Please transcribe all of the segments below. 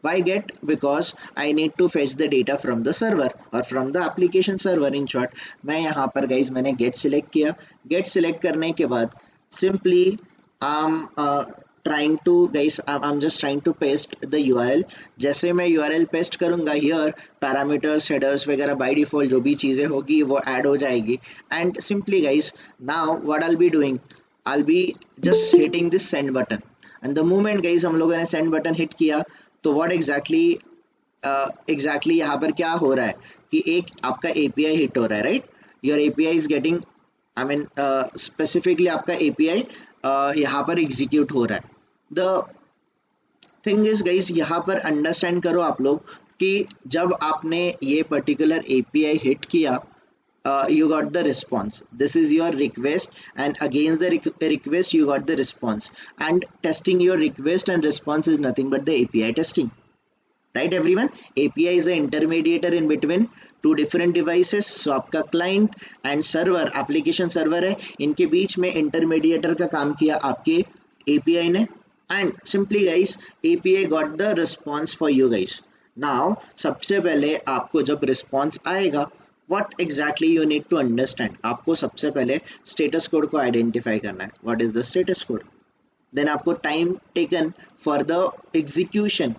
Why get? Because I need to fetch the data from the server or from the application server in short. मैं यहाँ पर guys मैंने get select किया. Get select करने के बाद simply trying to guys I'm just trying to paste the URL. जैसे मैं URL paste करूँगा here parameters headers वगैरह by default जो भी चीज़ें होगी वो add हो जाएगी. And simply guys now what I'll be doing, I'll be just hitting this send button. And the moment guys हम लोगों ने send button hit किया तो what exactly यहाँ पर क्या हो रहा है कि एक आपका API हिट हो रहा है, right? Your API is getting I mean specifically आपका API यहाँ पर एग्जीक्यूट हो रहा है. द थिंग इज गाइस यहाँ पर अंडरस्टैंड करो आप लोग कि जब आपने ये पर्टिकुलर API हिट किया you got the response. This is your request, and against the request you got the response. And testing your request and response is nothing but the API testing, right everyone? API is an intermediator in between two different devices. So आपका client and server, application server है, इनके बीच में intermediator का काम किया आपके API ने. And simply guys API got the response for you guys. Now सबसे पहले आपको जब response आएगा what exactly you need to understand, आपको सबसे पहले status code को identify करना है. What is the status code? Then आपको time taken for the execution,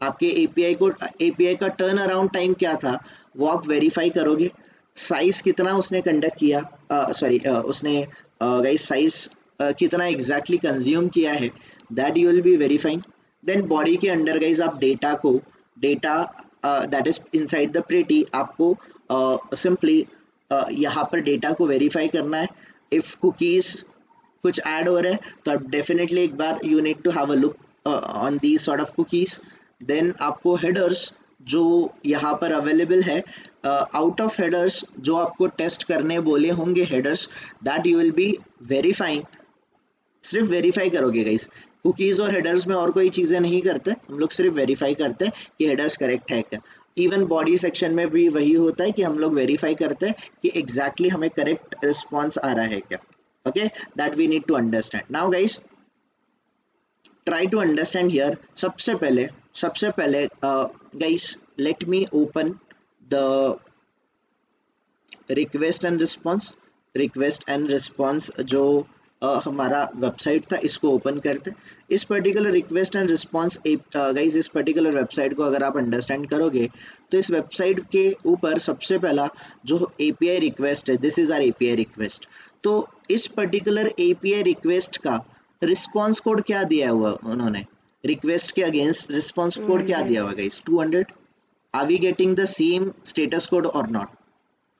आपके API का turn around time क्या था वो आप verify करोगे. Size कितना उसने conduct किया, उसने guys size कितना exactly consume किया है, that you will be verifying. Then body के अंदर guys आप data that is inside the pretty आपको सिंपली यहाँ पर डेटा को वेरीफाई करना है. इफ कुकीज कुछ ऐड हो रहे हैं तो आप डेफिनेटली एक बार you need to have a look on the sort of cookies. Then आपको हेडर्स जो यहाँ पर अवेलेबल है, आउट ऑफ हेडर्स जो आपको टेस्ट करने बोले होंगे headers, that you will be verifying. सिर्फ वेरीफाई करोगे गाइस, कुकीज और हेडर्स में और कोई चीज़ें नहीं करते, हम लोग सिर्फ वेरीफाई करते हैं कि हेडर्स करेक्ट है क्या. इवन बॉडी सेक्शन में भी वही होता है कि हम लोग वेरीफाई करते हैं कि एग्जैक्टली हमें करेक्ट रिस्पॉन्स आ रहा है क्या. Okay, that we need to understand. Now guys try to understand here. सबसे पहले guys let me open the request and response जो हमारा वेबसाइट था, इसको ओपन करते. इस particular request and response guys इस पर्टिकुलर वेबसाइट को अगर आप अंडरस्टैंड करोगे तो इस वेबसाइट के ऊपर सबसे पहला जो API रिक्वेस्ट है, this is our API request. तो इस पर्टिकुलर API रिक्वेस्ट का रिस्पॉन्स कोड क्या दिया हुआ उन्होंने, रिक्वेस्ट के अगेंस्ट रिस्पॉन्स कोड क्या दिया हुआ guys, 200. Are we getting the same status code और नॉट?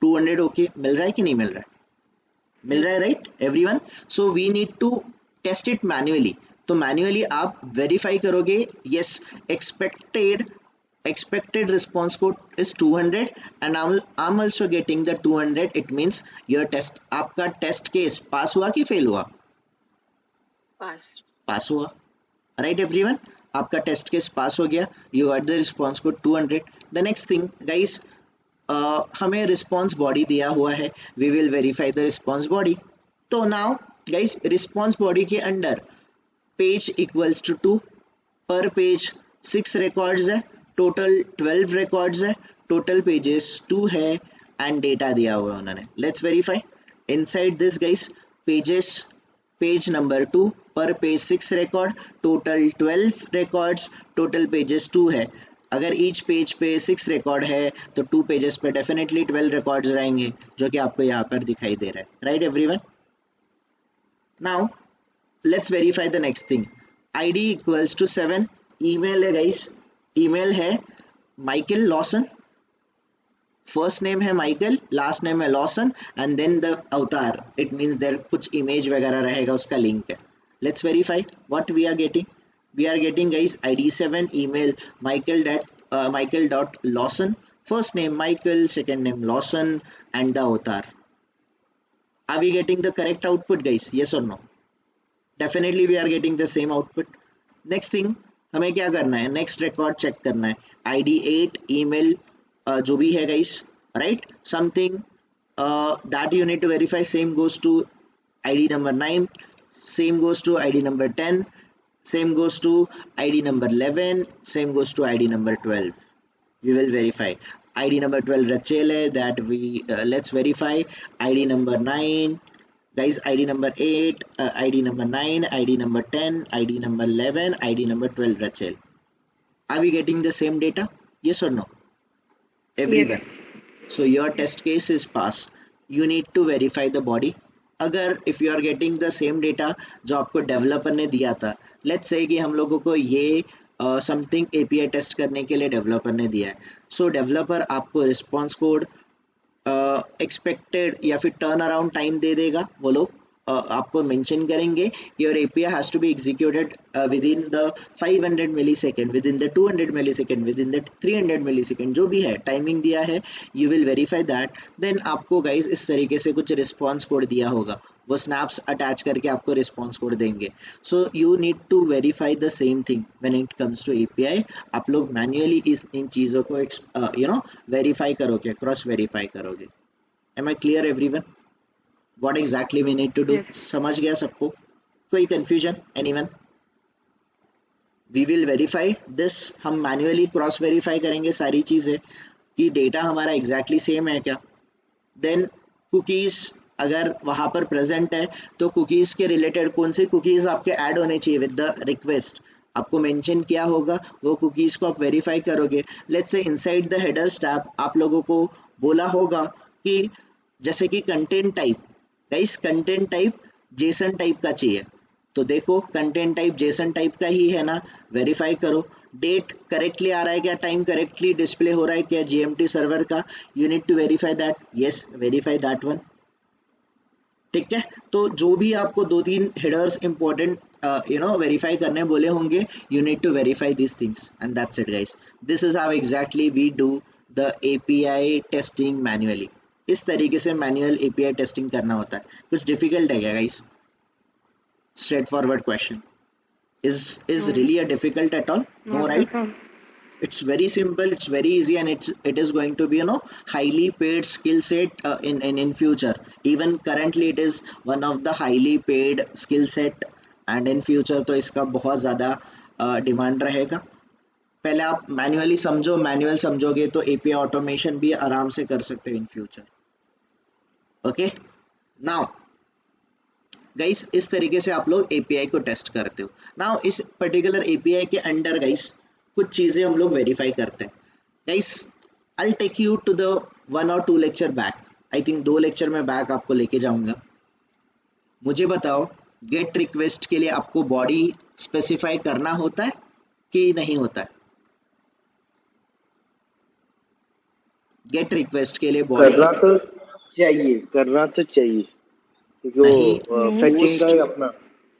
200 ओके मिल रहा है कि नहीं मिल रहा है? मिल रहा है, right everyone? So we need to test it manually. तो मैन्युअली आप वेरीफाई करोगे, yes expected response code is 200 and I'm also getting the 200. it means your test, आपका टेस्ट केस पास हुआ कि फेल हुआ? पास हुआ, राइट एवरीवन? आपका टेस्ट केस पास हो गया, you got the response code 200. the next thing guys, हमें रिस्पॉन्स बॉडी दिया हुआ है, we will verify the response body. तो नाउ गाइस रिस्पॉन्स बॉडी के under page equals to 2, per page 6 records है, टोटल 12 रिकॉर्ड्स है, टोटल पेजेस 2 है and data दिया हुआ है उन्होंने. Let's verify. Inside this guys page number 2 per page 6 record, total 12 records, total pages 2 है. अगर ईच पेज पे 6 रिकॉर्ड है तो 2 पेजेस पे डेफिनेटली 12 रिकॉर्ड्स रहेंगे, जो कि आपको यहाँ पर दिखाई दे रहा है, right everyone? Now let's verify the next thing. ID equals to 7. Email है गाइस, ईमेल है माइकल लॉसन, फर्स्ट नेम है माइकल, लास्ट नेम है Lawson and then the avatar, it means there कुछ इमेज वगैरह रहेगा, उसका लिंक है. Let's verify what we are getting. We are getting guys ID 7, email Michael.Lawson, first name Michael, second name Lawson and the avatar. Are we getting the correct output guys? Yes or no? Definitely we are getting the same output. Next thing हमें क्या करना है, next record check करना है. ID 8, email जो भी है guys, right? Something that you need to verify, same goes to ID number 9, same goes to ID number 10. Same goes to ID number 11, same goes to ID number 12. We will verify. ID number 12 Rachel hai, that we let's verify. ID number 9 guys, ID number 8, ID number 9, ID number 10, ID number 11, ID number 12 Rachel. Are we getting the same data? Yes or no? Everyone. Yes. So your test case is pass. You need to verify the body. अगर if you are getting the same data जो आपको developer ने दिया था, let's say कि हम लोगों को ये समथिंग API टेस्ट करने के लिए डेवलपर ने दिया है, सो डेवलपर आपको रिस्पॉन्स कोड एक्सपेक्टेड या फिर टर्न अराउंड टाइम दे देगा, वो लोग आपको मेंशन करेंगे your API has to be executed within the 500 millisecond, within the 200 millisecond, within the 300 millisecond, जो भी है टाइमिंग दिया है, you will verify that. Then आपको गाइज इस तरीके से कुछ रिस्पॉन्स कोड दिया होगा, वो स्नैप्स अटैच करके आपको रिस्पॉन्स कोड देंगे. So you need to verify the same thing when it comes to API. आप लोग मैन्युअली इन चीज़ों को वेरीफाई करोगे, क्रॉस वेरीफाई करोगे. Am I clear everyone? What exactly we need to do? Yes. समझ गया सबको? कोई confusion? Anyone? We will verify this. हम manually cross verify करेंगे सारी चीज़ें कि डेटा हमारा exactly same है क्या. Then cookies अगर वहाँ पर present है तो cookies के related कौन से cookies आपके add होने चाहिए with the request, आपको मेंशन किया होगा, वो कुकीज़ को आप वेरीफाई करोगे. Let's say inside the headers tab आप लोगों को बोला होगा कि जैसे कि content type, guys content type Jason type का चाहिए, तो देखो कंटेंट टाइप जेसन टाइप का ही है ना, वेरीफाई करो. डेट करेक्टली आ रहा है क्या, टाइम करेक्टली डिस्प्ले हो रहा है क्या GMT सर्वर का, you need to verify that. Yes, verify that one. ठीक है, तो जो भी आपको 2-3 हेडर्स इंपॉर्टेंट वेरीफाई करने बोले होंगे, you need to verify this things and that's it guys. This is how exactly we do the API testing manually. इस तरीके से मैनुअल API टेस्टिंग करना होता है. कुछ डिफिकल्ट है क्या guys? Straight forward question. is really a difficult at all? No, right? It's very simple, it's very easy, and it is going to be highly paid skill set in future. Even currently it is one of the highly paid skill set, and in future तो इसका बहुत ज़्यादा demand रहेगा. पहले आप manually समझो, manual समझोगे तो API ऑटोमेशन भी आराम से कर सकते हो in future. Okay, now guys इस तरीके से आप लोग API को टेस्ट करते हो. नाउ इस पर्टिकुलर API के अंडर गाइस कुछ चीज़ें हम लोग वेरीफाई करते हैं. Guys I will take you to the 1 or 2 lecture back. I think 2 lecture में बैक आपको लेके जाऊंगा. मुझे बताओ, गेट रिक्वेस्ट के लिए आपको बॉडी स्पेसिफाई करना होता है कि नहीं होता है? गेट रिक्वेस्ट के लिए बॉडी करना तो चाहिए क्योंकि फेचिंग का ही अपना.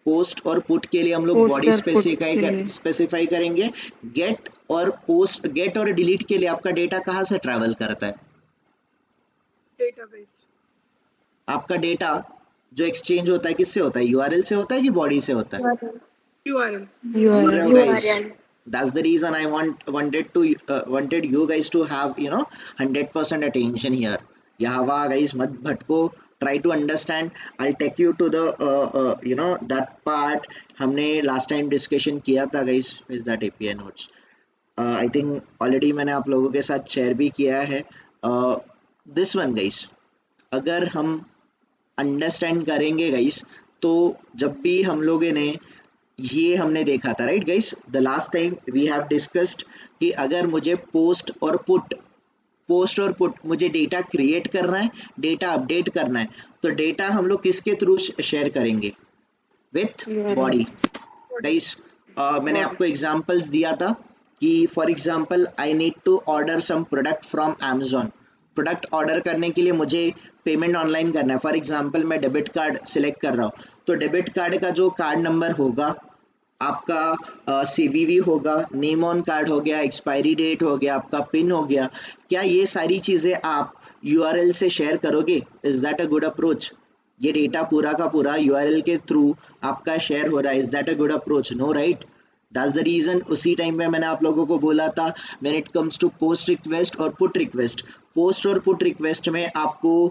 पोस्ट और पुट के लिए हम लोग बॉडी स्पेसिफाई करेंगे. गेट और डिलीट के लिए आपका डेटा कहाँ से ट्रैवल करता है? डेटाबेस. आपका डेटा जो एक्सचेंज होता है किससे होता है? URL से होता है कि बॉडी से होता है? URL. That's the reason I wanted you guys to have 100% attention here. यहाँ guys मत भटको. Try to understand. I'll take you to the that part हमने last time discussion किया था guys. Is that API notes? I think already मैंने आप लोगों के साथ share भी किया है. This one guys, अगर हम understand करेंगे guys, तो जब भी हम लोगों ने ये हमने देखा था right guys, the last time we have discussed कि अगर मुझे पोस्ट और पुट मुझे डेटा क्रिएट करना है, डेटा अपडेट करना है, तो डेटा हम लोग किसके थ्रू शेयर करेंगे? With body. गाइस मैंने आपको एग्जांपल्स दिया था कि for example I need to order some product from Amazon. Product order करने के लिए मुझे पेमेंट ऑनलाइन करना है. फॉर एग्जांपल मैं डेबिट कार्ड सिलेक्ट कर रहा हूँ, तो डेबिट कार्ड का जो कार्ड नंबर होगा, आपका CVV होगा, नेम ऑन कार्ड हो गया, एक्सपायरी डेट हो गया, आपका पिन हो गया, क्या ये सारी चीज़ें आप URL से शेयर करोगे? Is that a good approach? ये डेटा पूरा का पूरा URL के थ्रू आपका शेयर हो रहा है. Is that a good approach? No, right? That's the reason. उसी टाइम पे मैंने आप लोगों को बोला था when it comes to post request और पुट रिक्वेस्ट. पोस्ट और पुट रिक्वेस्ट में आपको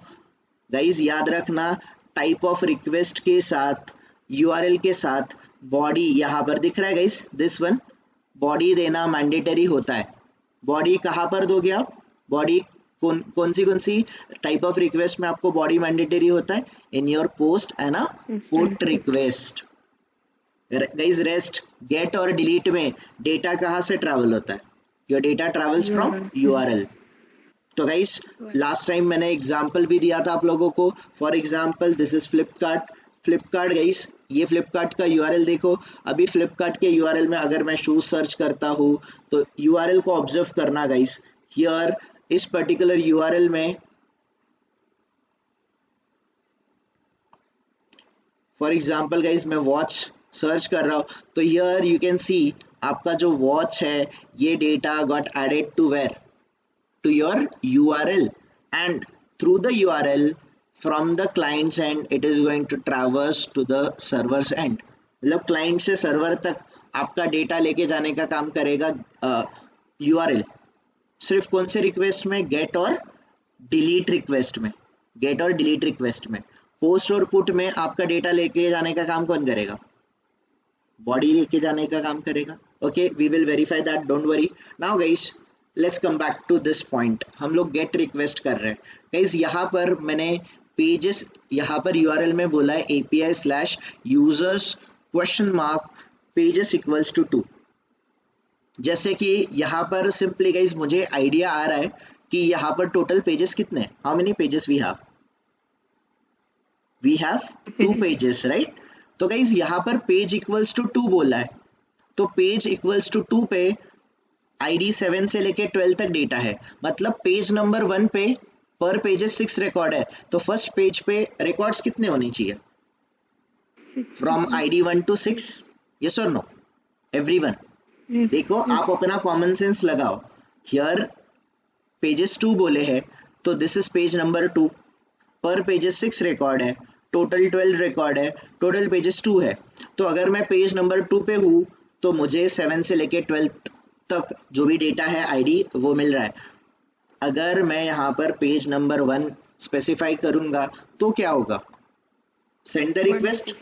गाइज याद रखना, टाइप ऑफ रिक्वेस्ट के साथ URL के साथ बॉडी यहाँ पर दिख रहा है गाइस, दिस वन बॉडी देना मैंडेटरी होता है। बॉडी कहाँ पर दोगे आप? बॉडी कौन सी टाइप ऑफ रिक्वेस्ट में आपको बॉडी मैंडेटरी होता है? In your post and a put request. Guys rest get और डिलीट में डेटा कहाँ से ट्रैवल होता है? Your data travels from URL. तो गाइस लास्ट टाइम मैंने एग्जांपल भी दिया था आप लोगों को। For example this is Flipkart guys, ये फ्लिपकार्ट का यूआरएल देखो। अभी फ्लिपकार्ट के यूआरएल में अगर मैं शूज सर्च करता हूँ तो यूआरएल को ऑब्जर्व करना गाइस। हियर इस पर्टिकुलर यूआरएल में फॉर एग्जांपल गाइस मैं वॉच सर्च कर रहा हूँ, तो हियर यू कैन सी आपका जो वॉच है ये data got added to where, to your URL, and through the URL from the client's end it is going to traverse to the server's end। मतलब client से server तक आपका data लेके जाने का काम करेगा URL। सिर्फ कौन से रिक्वेस्ट में? गेट और डिलीट रिक्वेस्ट में। गेट और डिलीट रिक्वेस्ट में। पोस्ट और पुट में आपका डेटा लेके जाने का काम कौन करेगा? बॉडी लेके जाने का काम करेगा। Okay, we will verify that, don't worry. Now guys let's come back to this point. हम लोग गेट रिक्वेस्ट कर रहे हैं गाइस। यहाँ पर मैंने पेजेस, यहाँ पर यूआरएल में बोला है API/users ? pages equals to 2। जैसे कि यहाँ पर सिंपली गाइस मुझे आइडिया आ रहा है कि यहाँ पर टोटल पेजेस कितने हैं? How many pages we have? We have 2 pages, right? तो गाइस यहाँ पर पेज इक्वल्स टू 2 बोला है, तो पेज इक्वल्स टू 2 पे ID 7 से लेके 12 तक डेटा है। मतलब पेज नंबर 1 पे पर पेजेस 6 रिकॉर्ड है, तो फर्स्ट पेज पे रिकॉर्ड्स कितने होने चाहिए? फ्रॉम ID 1 to 6, यस और नो एवरीवन? देखो आप अपना कॉमन सेंस लगाओ। हियर पेजेस 2 बोले हैं, तो दिस इज पेज नंबर 2। पर पेजेस 6 रिकॉर्ड है, टोटल 12 रिकॉर्ड है, टोटल पेजेस 2 है। तो अगर मैं पेज नंबर 2 पे हूँ तो मुझे 7 से लेके 12 तक जो भी डेटा है ID वो मिल रहा है। अगर मैं यहाँ पर पेज नंबर 1 स्पेसिफाई करूंगा तो क्या होगा? Send the request.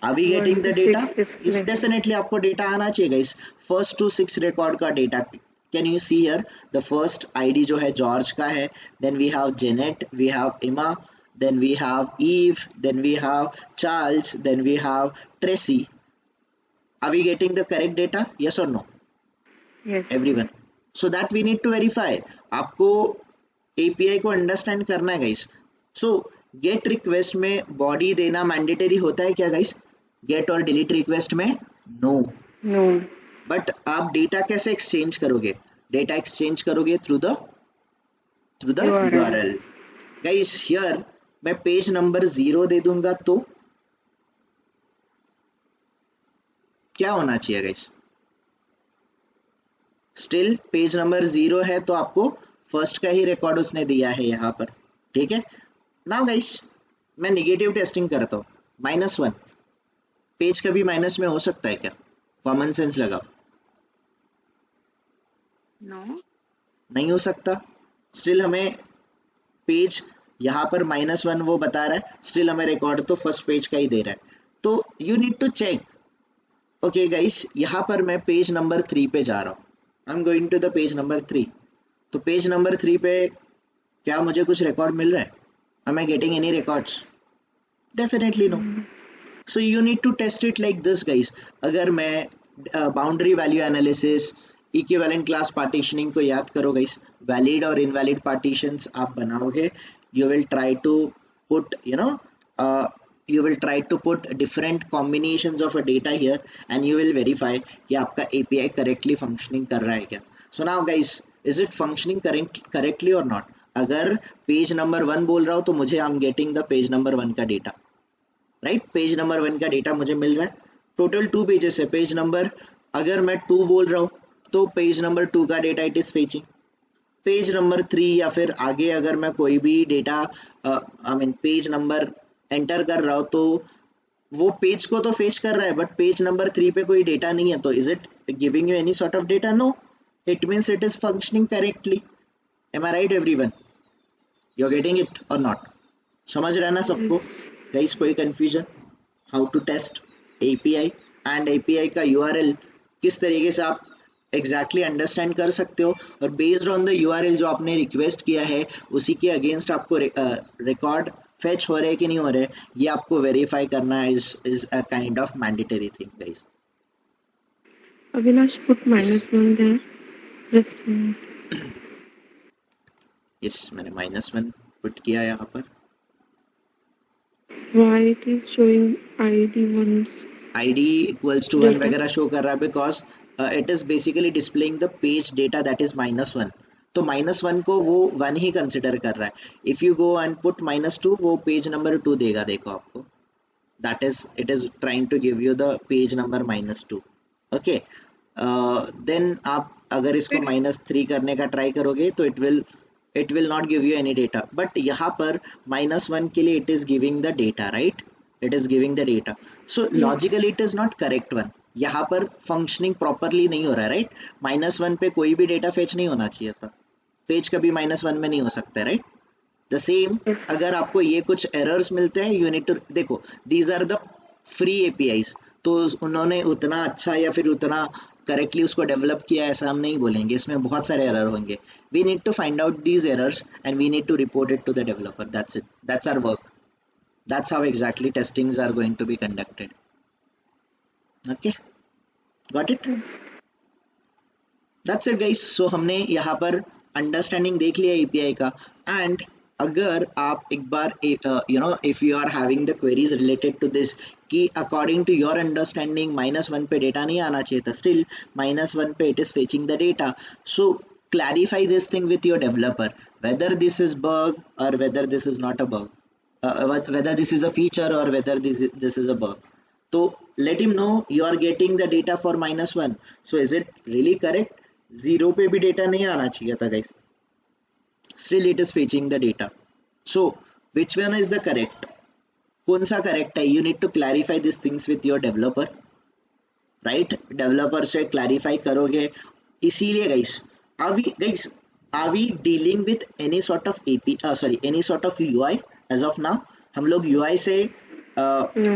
Are we getting the data? इस डेफिनेटली आपको डेटा आना चाहिए गाइस। फर्स्ट टू 6 रिकॉर्ड का data can you see here? The first ID जो है जॉर्ज का है, then we have Janet, we have Emma, then we have Eve, then we have Charles, then we have Tracy. Are we getting the correct data? Yes और no? Yes. Everyone. So that we need to verify. आपको API को understand करना है guys. सो gate request में body देना mandatory होता है क्या गाइस? गेट और डिलीट रिक्वेस्ट में नो। बट आप डेटा कैसे एक्सचेंज करोगे? डेटा एक्सचेंज करोगे through the URL। Guys here मैं पेज नंबर 0 दे दूंगा तो क्या होना चाहिए गाइस? स्टिल पेज नंबर 0 है तो आपको फर्स्ट का ही रिकॉर्ड उसने दिया है यहाँ पर, ठीक है? नाउ गाइस मैं नेगेटिव टेस्टिंग करता हूँ। -1 पेज कभी माइनस में हो सकता है क्या? कॉमन सेंस लगाओ। No. नहीं हो सकता। स्टिल हमें पेज यहाँ पर -1 वो बता रहा है, स्टिल हमें रिकॉर्ड तो फर्स्ट पेज का ही दे रहा है। तो you need to check. Okay guys, यहाँ पर मैं पेज नंबर 3 पे जा रहा हूँ। I am going to the page number 3। तो पेज नंबर 3 पे क्या मुझे कुछ रिकॉर्ड मिल रहा है? Am I getting any records? Definitely no. So you need to test it like this guys. अगर मैं boundary value analysis, equivalent class partitioning को याद करो गाइस, वैलिड और इनवैलिड पार्टीशंस आप बनाओगे। You will try to put you will try to put different combinations of a data here and you will verify कि आपका API correctly functioning कर रहा है क्या। So now guys, is it functioning correctly or not? अगर page number 1 बोल रहा हूँ तो मुझे I am getting the page number 1 का डेटा, राइट? पेज नंबर 1 का डेटा मुझे मिल रहा है। टोटल 2 पेजेस है। पेज नंबर अगर मैं 2 बोल रहा हूँ तो पेज नंबर 2 का data it is fetching. Page number 3 या फिर आगे अगर मैं कोई भी डेटा पेज नंबर एंटर कर रहा हूँ तो वो पेज को तो फेच कर रहा है, बट पेज नंबर 3 पे कोई डेटा नहीं है, तो is it giving you any sort of data? No, it means it is functioning correctly. Am I right everyone? You're getting it or not? समझ रहे ना सबको? Guys कोई confusion? How to test? API and API का URL किस तरीके से आप एग्जैक्टली अंडरस्टैंड कर सकते हो, और बेस्ड ऑन द URL जो आपने रिक्वेस्ट किया है उसी के अगेंस्ट आपको रिकॉर्ड फेच हो रहे कि नहीं हो रहे, ये आपको वेरीफाई करना is a kind of mandatory thing guys. Avinash put -1 there. Just a minute. Yes, मैंने -1 पुट किया यहाँ पर. Why it is showing ID once? ID equals to 1 Data. वगैरह शो कर रहा है because it is basically displaying the page data that is -1. तो -1 को वो 1 ही कंसिडर कर रहा है. If you go and put -2 वो पेज नंबर 2 देगा, देखो आपको. That is it is trying to give you the page number -2. Okay, then आप अगर इसको -3 करने का ट्राई करोगे तो it will not give you any data, but यहाँ पर -1 के लिए it is giving the data, right? It is giving the data. So logically it is not correct one. यहाँ पर functioning properly नहीं हो रहा है, right? -1 पे कोई भी data fetch नहीं होना चाहिए था. पेज कभी -1 में नहीं हो सकता, right? The same, Yes. अगर आपको ये कुछ errors मिलते हैं, you need to देखो, these are the free APIs. तो उन्होंने उतना अच्छा या फिर उतना करेक्टली उसको डेवलप किया ऐसा हम नहीं बोलेंगे, इसमें बहुत सारे एरर होंगे. We need to find out these errors and we need to report it to the developer. That's it, that's our work. That's how exactly testings are going to be conducted. Okay, got it? Yes. That's it guys. So हमने यहाँ पर understanding देख लिया API का. And अगर आप एक बार if you are having the queries related to this कि अकॉर्डिंग टू योर अंडरस्टैंडिंग -1 पे डेटा नहीं आना चाहिए था, स्टिल -1 पे it is fetching the data. So clarify this thing with your developer, whether this is bug or whether this is not a bug, whether this is a feature or whether this is a bug. So let him know you are getting the data for -1. So is it really correct? 0 पे भी data नहीं आना चाहिए था guys, still it is fetching the data. So which one is the correct? कौन सा correct है? You need to clarify these things with your developer, right? Developer से clarify करोगे. इसीलिए are we dealing with any sort of any sort of UI as of now? हम लोग UI से No.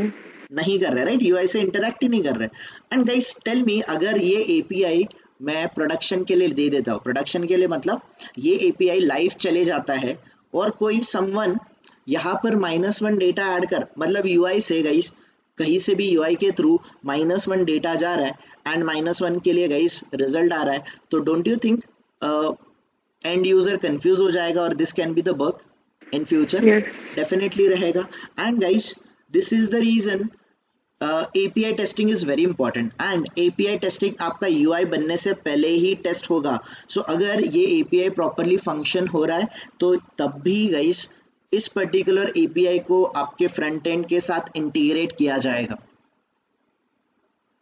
नहीं कर रहे, राइट? UI से इंटरेक्ट ही नहीं कर रहे. एंड गाइस टेल मी, अगर ये API मैं प्रोडक्शन के लिए दे देता हूँ, प्रोडक्शन के लिए मतलब ये API लाइव चले जाता है और कोई समवन यहाँ पर -1 डेटा ऐड कर, मतलब UI से गाइस कहीं से भी UI के थ्रू -1 डेटा जा रहा है एंड -1 के लिए गाइस रिजल्ट आ रहा है, तो don't you think end user confuse हो जाएगा और this can be the bug in future? Yes. Definitely रहेगा. And guys this is the reason API testing is very important. And API testing आपका UI बनने से पहले ही टेस्ट होगा. सो अगर ये API प्रॉपरली फंक्शन हो रहा है तो तब भी गाइस इस पर्टिकुलर API को आपके फ्रंट एंड के साथ इंटीग्रेट किया जाएगा.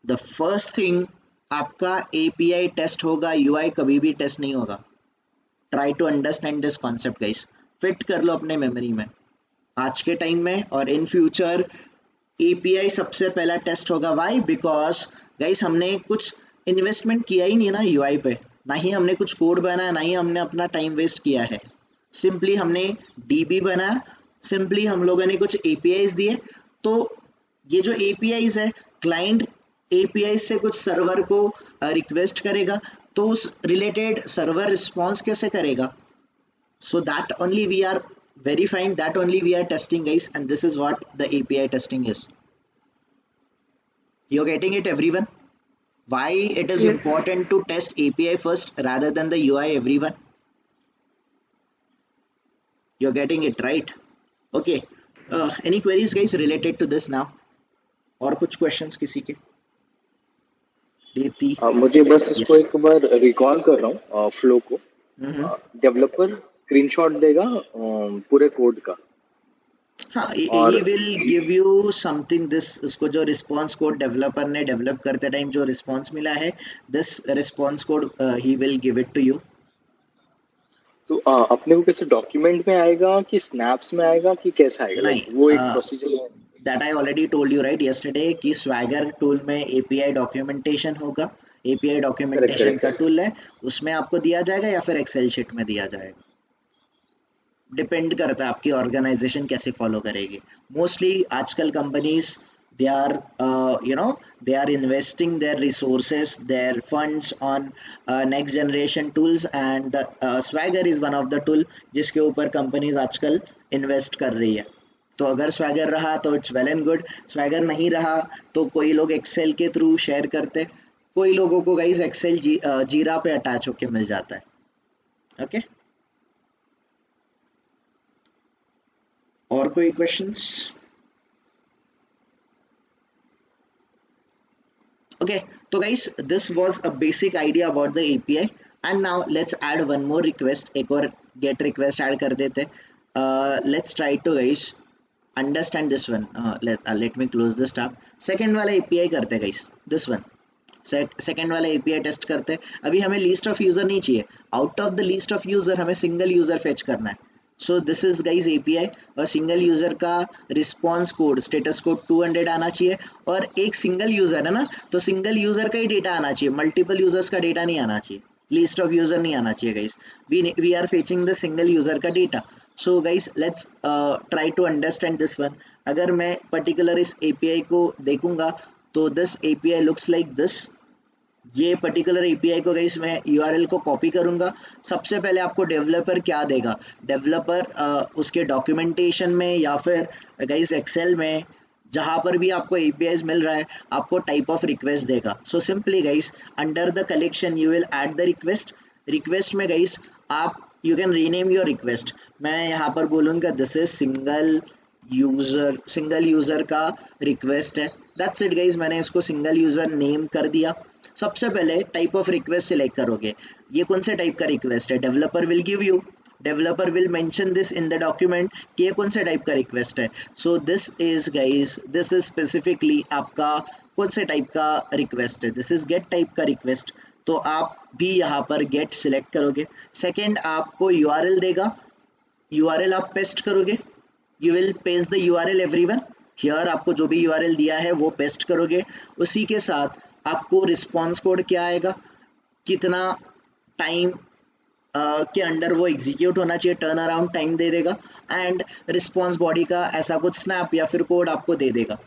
द फर्स्ट थिंग आपका API टेस्ट होगा, UI कभी भी टेस्ट नहीं होगा. Try to understand this concept guys, fit कर लो अपने मेमोरी में. आज के टाइम में और इन फ्यूचर API सबसे पहला टेस्ट होगा. वाई? बिकॉज गाइस हमने कुछ इन्वेस्टमेंट किया ही नहीं ना UI पे, ना ही हमने कुछ कोड बनाया, ना ही हमने अपना टाइम वेस्ट किया है. सिंपली हमने DB बनाया, सिंपली हम लोगों ने कुछ APIs दिए. तो ये जो APIs है, क्लाइंट API से कुछ सर्वर को रिक्वेस्ट करेगा, तो उस रिलेटेड सर्वर रिस्पॉन्स कैसे करेगा? So that only we are verifying, that only we are testing guys, and this is what the API testing is. You're getting it everyone? Why it is Yes. important to test API first rather than the UI everyone? You're getting it right? Okay, any queries guys related to this now? और कुछ questions किसी के? दीप्ति? मुझे बस Yes. इसको एक बार recall कर रहा हूँ फ्लो को. डेवलपर स्क्रीनशॉट देगा पूरे कोड का. हाँ, और- he will give you something, this उसको जो रिस्पॉन्स कोड डेवलपर ने डेवलप करते टाइम जो रिस्पॉन्स मिला है, this response code he will give it to you. तो अपने को कैसे डॉक्यूमेंट में आएगा कि स्नैप्स में आएगा कि कैसा आएगा? नहीं, वो एक प्रोसीजर है. That I already told you right yesterday कि Swagger टूल में API डॉक्यूमेंटेशन होगा. API documentation correct. का टूल है, उसमें आपको दिया जाएगा या फिर एक्सेल शीट में दिया जाएगा. डिपेंड करता है आपकी ऑर्गेनाइजेशन कैसे फॉलो करेगी. मोस्टली आजकल companies they are they are investing their resources, their funds on next generation tools, and Swagger is one of the tool जिसके ऊपर कंपनीज आजकल इन्वेस्ट कर रही है. तो अगर स्वैगर रहा तो it's well and good, swagger नहीं रहा तो कोई लोग एक्सेल के थ्रू शेयर करते, कोई लोगों को गाइस एक्सेल जीरा पे अटैच होके मिल जाता है. ओके और कोई questions? Okay, so guys, this was a basic idea about the API, and now let's add one more request. एक और get request add कर देते. Let's try to guys understand this one. Let me close this tab. Second वाला API करते guys. This one. Second वाला API test करते. अभी हमें लिस्ट ऑफ यूजर नहीं चाहिए, out of the list of user हमें सिंगल यूजर फेच करना है. So this is guys API, और सिंगल यूजर का रिस्पॉन्स कोड स्टेटस कोड 200 आना चाहिए, और एक सिंगल यूजर है ना, तो सिंगल यूजर का ही डेटा आना चाहिए, मल्टीपल यूजर्स का डेटा नहीं आना चाहिए, लिस्ट ऑफ यूजर नहीं आना चाहिए guys. We are fetching the single user का data. So guys let's try to understand this one. अगर मैं पर्टिकुलर इस API को देखूंगा तो this API looks like this. ये पर्टिकुलर API को गाइस मैं URL को कॉपी करूंगा. सबसे पहले आपको डेवलपर क्या देगा, डेवलपर उसके डॉक्यूमेंटेशन में या फिर गाइस एक्सेल में जहां पर भी आपको APIs मिल रहा है आपको टाइप ऑफ रिक्वेस्ट देगा. So simply guys under the collection you will add the request. Request में गाइस आप you can rename your request. मैं यहाँ पर बोलूँगा दिस इज सिंगल यूजर का रिक्वेस्ट है. दैट्स इट गाइस, मैंने इसको सिंगल यूजर नेम कर दिया. सबसे पहले टाइप ऑफ रिक्वेस्ट सिलेक्ट करोगे, ये कौन से टाइप का रिक्वेस्ट है, developer will mention this in the document कि ये कौन से टाइप का रिक्वेस्ट है. सो दिस इज स्पेसिफिकली आपका कौन से टाइप का रिक्वेस्ट है, दिस इज गेट टाइप का रिक्वेस्ट. तो आप भी यहाँ पर गेट सिलेक्ट करोगे. सेकेंड आपको URL देगा, URL आप पेस्ट करोगे, you will paste the URL everyone. Here आपको जो भी URL दिया है वो पेस्ट करोगे. उसी के साथ आपको रिस्पॉन्स कोड क्या आएगा, कितना टाइम के अंडर वो एग्जीक्यूट होना चाहिए, टर्न अराउंड टाइम दे देगा, एंड रिस्पॉन्स बॉडी का ऐसा कुछ स्नैप या फिर कोड आपको दे देगा.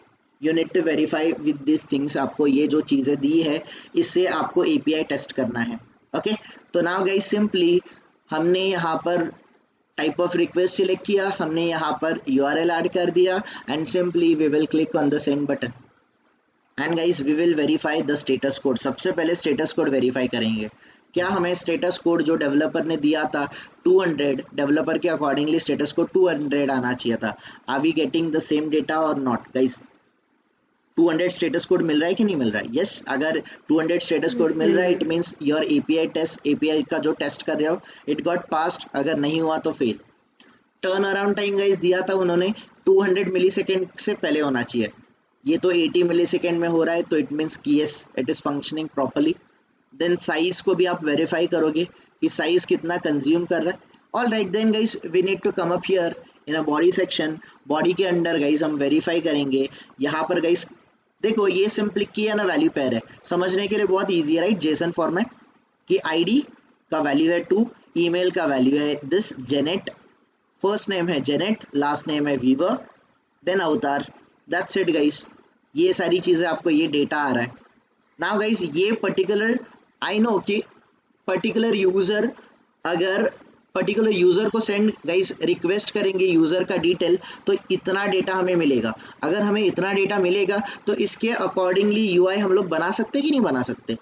You need to verify with this things. आपको ये जो चीज़ें दी है इससे आपको API टेस्ट करना है. ओके, तो नाउ गाइस सिंपली हमने यहाँ पर टाइप ऑफ रिक्वेस्ट सिलेक्ट किया, हमने यहाँ पर URL ऐड कर दिया, and simply we will click on the send button. And guys we will verify the status code. सबसे पहले स्टेटस कोड वेरीफाई करेंगे. क्या हमें स्टेटस कोड जो डेवलपर ने दिया था 200, डेवलपर के अकॉर्डिंगली स्टेटस कोड 200 आना चाहिए था. Are we getting the same data और नॉट गाइस? 200 स्टेटस कोड मिल रहा है कि नहीं मिल रहा है? यस, अगर 200 स्टेटस कोड मिल रहा है इट मीन्स योर API का जो टेस्ट कर रहे हो इट गॉट पास्ड. अगर नहीं हुआ तो fail. Turn around time guys दिया था उन्होंने 200 मिलीसेकेंड से पहले होना चाहिए. ये तो 80 मिलीसेकेंड में हो रहा है, तो इट मीन्स कि yes it is functioning properly. Then size को भी आप वेरीफाई करोगे कि साइज कितना कंज्यूम कर रहा है. All right, then guys we need to come up here in a body section. Body के अंडर गाइस हम वेरीफाई करेंगे. यहाँ पर गाइस देखो ये सिंपली किया ना वैल्यू पेयर है, समझने के लिए बहुत ईजी है राइट. जेसन फॉर्मेट कि ID का वैल्यू है 2, ईमेल का वैल्यू है दिस जेनेट, फर्स्ट नेम है जेनेट, लास्ट नेम है वीवर, देन अवतार. That's it guys. ये सारी चीजें आपको ये डेटा आ रहा है. नाउ गाइस ये पर्टिकुलर आई नो कि पर्टिकुलर यूजर अगर पर्टिकुलर यूजर को सेंड गाइस रिक्वेस्ट करेंगे यूजर का डिटेल तो इतना डेटा हमें मिलेगा. अगर हमें इतना डेटा मिलेगा तो इसके अकॉर्डिंगली UI हम लोग बना सकते कि नहीं बना सकते.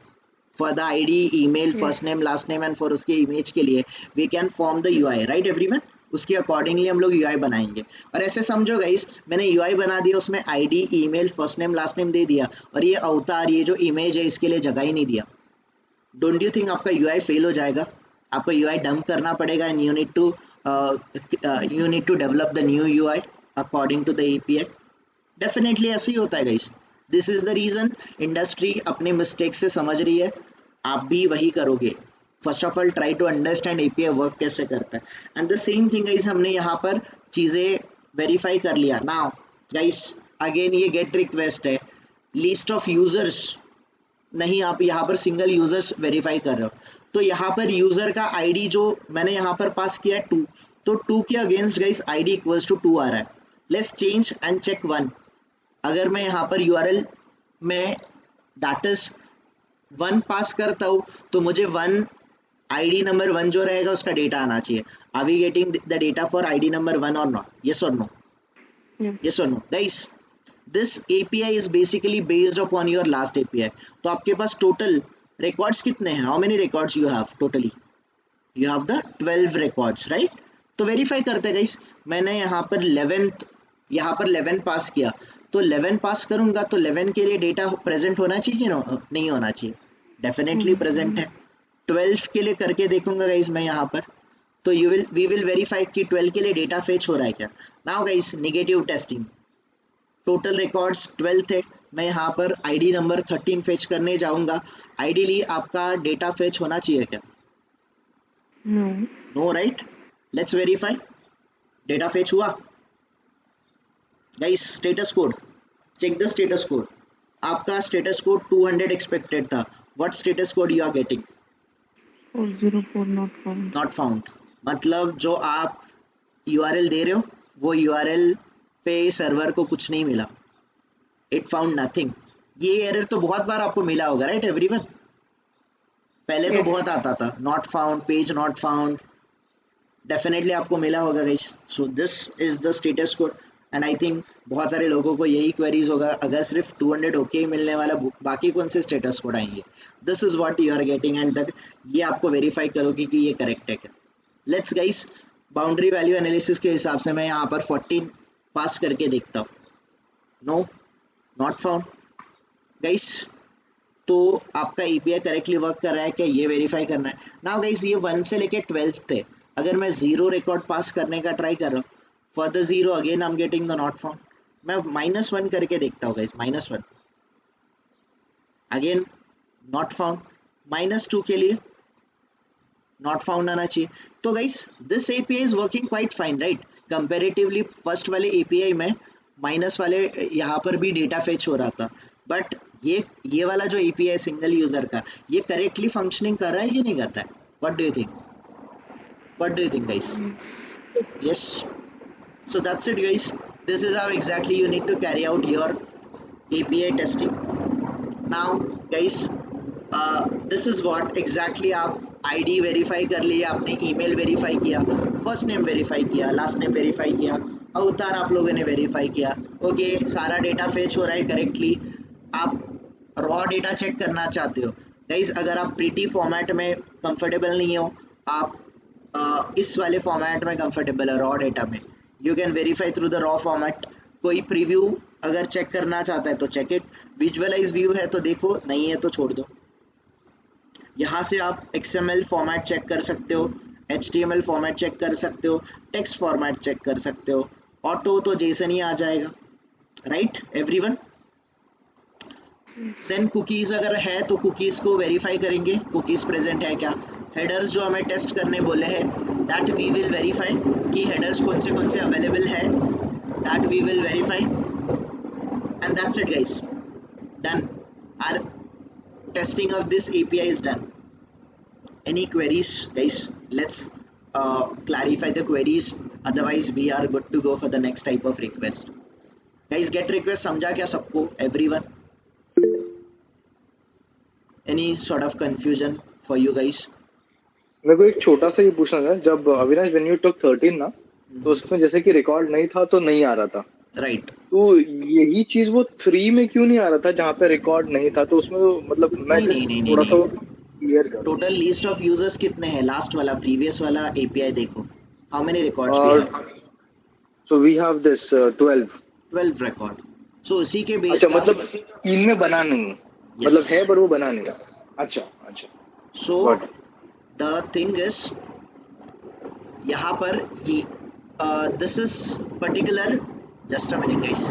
For the ID, email, first name, last name and for उसके इमेज के लिए we can form the UI right everyone. उसके अकॉर्डिंगली हम लोग UI बनाएंगे. और ऐसे समझो गाइस मैंने UI बना दिया, उसमें ID, email, first name, last name दे दिया, और ये अवतार ये जो इमेज है इसके लिए जगह ही नहीं दिया. डोंट यू थिंक आपका UI फेल हो जाएगा? आपको UI डंप करना पड़ेगा, and you need to develop the new UI according to the API. Definitely ऐसे ही होता है guys. This is the reason industry अपने मिस्टेक से समझ रही है. आप भी वही करोगे. First of all try to understand API work कैसे करता है. And the same thing guys हमने यहाँ पर चीज़ें वेरीफाई कर लिया. नाउ गाइस अगेन ये गेट रिक्वेस्ट है, लिस्ट ऑफ यूजर्स नहीं, आप यहाँ पर सिंगल यूजर्स वेरीफाई कर रहे हो. तो यहाँ पर यूजर का ID जो मैंने यहाँ पर पास किया है 2, तो 2 के against guys ID equals to 2 आ रहा है. Let's change and check 1. अगर मैं यहाँ पर URL में दैट इज 1 पास करता हूँ तो मुझे 1 ID नंबर 1 जो रहेगा उसका डेटा आना चाहिए. Are we getting the data for ID number 1 और नॉट? यस और no? Yes. Yes or no? Guys, this API is basically based upon your last API. तो आपके पास total records कितने हैं? How many records you have totally? You have the 12 records, right? तो verify करते हैं guys. मैंने यहाँ पर 11 पास किया, तो 11 पास करूंगा तो 11 के लिए डेटा प्रेजेंट होना चाहिए ना? नहीं होना चाहिए? डेफिनेटली प्रेजेंट है. 12 के लिए करके देखूंगा गाइज मैं यहाँ पर, तो वी विल वेरीफाई कि 12 के लिए डेटा फेच हो रहा है क्या. Now guys, negative testing. Total records 12 थे, मैं यहाँ पर ID नंबर 13 फेच करने जाऊंगा. आइडियली आपका डेटा फेच होना चाहिए क्या? No. No, right? Let's verify. Data fetch हुआ guys. Status code, check the status code. आपका स्टेटस कोड 200 एक्सपेक्टेड था. What status code you are getting? 404 not found. Not found. मतलब जो आप URL दे रहे हो वो URL पे सर्वर को कुछ नहीं मिला. It found nothing. ये एरर तो बहुत बार आपको मिला होगा, राइट एवरीवन? पहले तो Yes. बहुत आता था, not found, page not found. Definitely आपको मिला होगा guys. So this is the status code and I think बहुत सारे लोगों को यही क्वेरीज होगा, अगर सिर्फ 200 ओके ही मिलने वाला, बाकी कौन से स्टेटस कोड आएंगे? This is what you are getting and ये आपको वेरीफाई करोगे कि ये करेक्ट है क्या. Let's guys, boundary value analysis के हिसाब से मैं यहाँ पर 14 पास करके देखता हूँ. No, not found guys. तो आपका API करेक्टली वर्क कर रहा है क्या, ये वेरीफाई करना है. नाउ गाइस, ये 1 से लेके 12 थे. अगर मैं 0 रिकॉर्ड पास करने का ट्राई कर रहा हूँ, for the 0 again I am getting the not found. मैं -1 करके देखता हूँ गाइस. -1 again not found. -2 के लिए नॉट फाउंड आना चाहिए. तो guys, this API is working quite fine, right? Comparatively first वाले API में माइनस वाले यहाँ पर भी डेटा फेच हो रहा था, बट ये वाला जो API है सिंगल यूजर का, ये करेक्टली फंक्शनिंग कर रहा है कि नहीं कर रहा है? What do you think? What do you think guys? Yes. Yes. So that's it guys. This is how exactly you need to carry out your API testing. Now guys, this is what exactly आप ID verify कर लिया, आपने email verify किया, first name verify किया, last name verify किया, अवतार आप लोगों ने वेरीफाई किया. ओके, सारा डेटा फेच हो रहा है करेक्टली. आप रॉ डेटा चेक करना चाहते हो गाइस, अगर आप प्रीटी फॉर्मेट में कंफर्टेबल नहीं हो, आप इस वाले फॉर्मेट में कंफर्टेबल है रॉ डेटा में, you can verify through the raw format. कोई प्रीव्यू अगर चेक करना चाहता है तो चेक इट. विजुअलाइज व्यू है तो देखो, नहीं है तो छोड़ दो. यहाँ से आप XML फॉर्मेट चेक कर सकते हो, HTML फॉर्मेट चेक कर सकते हो, टेक्स्ट फॉर्मेट चेक कर सकते हो. ऑटो तो JSON ही आ जाएगा, राइट एवरीवन? देन कुकीज अगर है तो कुकीज को वेरीफाई करेंगे, कुकीज प्रेजेंट है क्या. हेडर्स जो हमें टेस्ट करने बोले हैं, दैट वी विल वेरीफाई कि हेडर्स कौन से अवेलेबल है, that we will verify. And that's it guys, done. Our testing of this API is done. Any queries guys? Let's clarify the queries, otherwise we are good to go for the next type of request. Guys, get request समझा क्या सबको, everyone? Any sort of confusion for you guys? मेरे को एक छोटा सा ये पूछना था, जब अविनाश व्हेन यू टॉक 13 ना, तो उसमें जैसे कि रिकॉर्ड नहीं था तो नहीं आ रहा था, राइट? तो यही चीज वो 3 में क्यों नहीं आ रहा था जहाँ पे रिकॉर्ड नहीं था? तो उसमें तो मतलब मैं नहीं, थोड़ा सा क्लियर कर. टोटल लिस्ट ऑफ यूजर्स कितने हैं? लास्ट वाला, प्रीवियस वाला API देखो, how many records we have? So we have this 12 record. So उसी के बेस. अच्छा, मतलब 3 में बना नहीं है, मतलब है पर वो बना नहीं रहा. अच्छा. सो द थिंग इज, यहाँ पर this is particular, just a minute guys,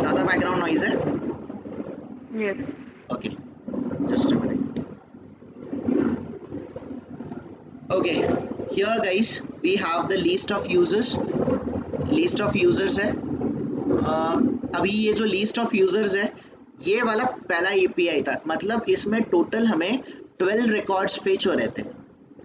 ज्यादा बैकग्राउंड नॉइज है? Yes. Okay, just a minute. Okay, here guys we have the list of users है. अभी ये जो लिस्ट ऑफ यूजर्स है, ये वाला पहला API था, मतलब इसमें टोटल हमें 12 रिकॉर्ड्स फेच हो रहे थे.